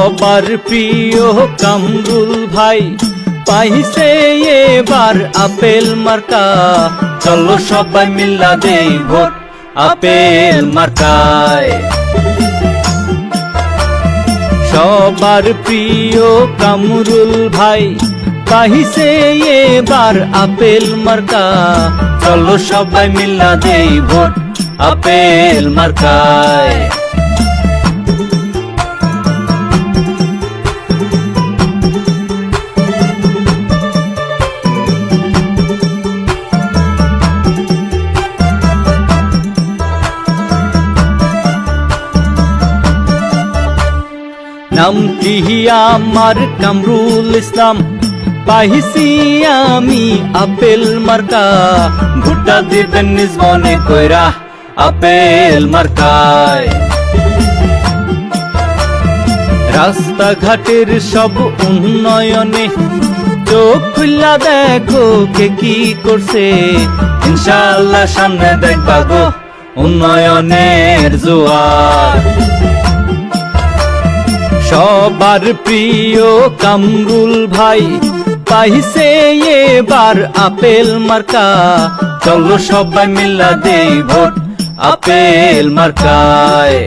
সবার প্রিয় কামরুল ভাই পাইছে এবার আপেল মার্কা, চলো সবাই মিল্লা দেই ভোট আপেল মার্কায়। সবার প্রিয় কামরুল ভাই পাইছে এবার আপেল মার্কা, চলো সবাই মিল্লা দেই ভোট আপেল মার্কায়। নামটি আমার কামরুল ইসলাম, পাইছি আমি আপেল মার্কা, ভোটটা দিবেন নিজ মনে কইরা আপেল মার্কায়। রাস্তাঘাটের সব উন্নয়নে চোখ খুল্লা দেখো কে কি করছে, ইনশাআল্লাহ সামনে দেখবা গো উন্নয়নের জোয়ার। সবার প্রিয় কামরুল ভাই পাইছে এবার আপেল মার্কা, চলো সবাই মিল্লা দেই ভোট আপেল মার্কায়।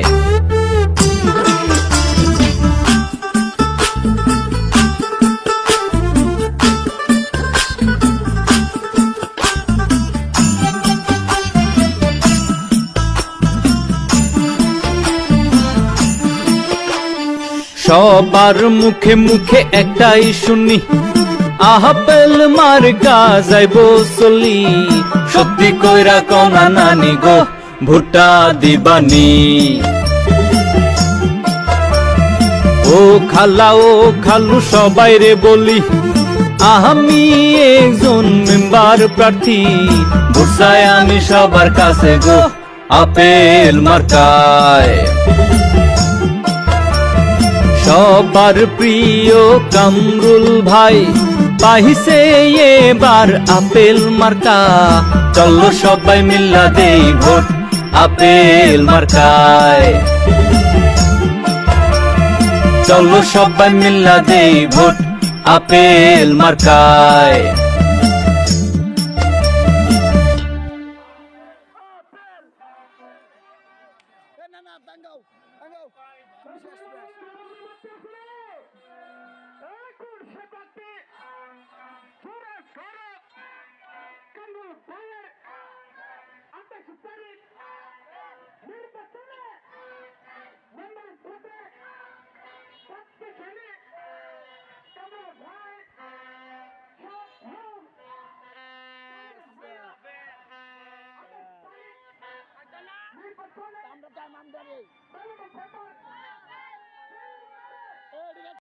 সবার মুখে মুখে একটাই শুনি, আপেল মার্কা যাইবো চলি, সত্যি কইরা কনা নানি গো ভোটটা দিবানি। ও খালা ও খালু সবাই রে বলি, আমি একজন মেম্বার প্রার্থী, ভোট চাই আমি সবার কাছে গো আপেল মার্কায়। সবার প্রিয় কামরুল ভাই পাইছে এবার আপেল মার্কা, চলো সবাই মিল্লা দেই ভোট আপেল মার্কায়। চলো সবাই মিল্লা দেই ভোট আপেল মার্কায়। আমরা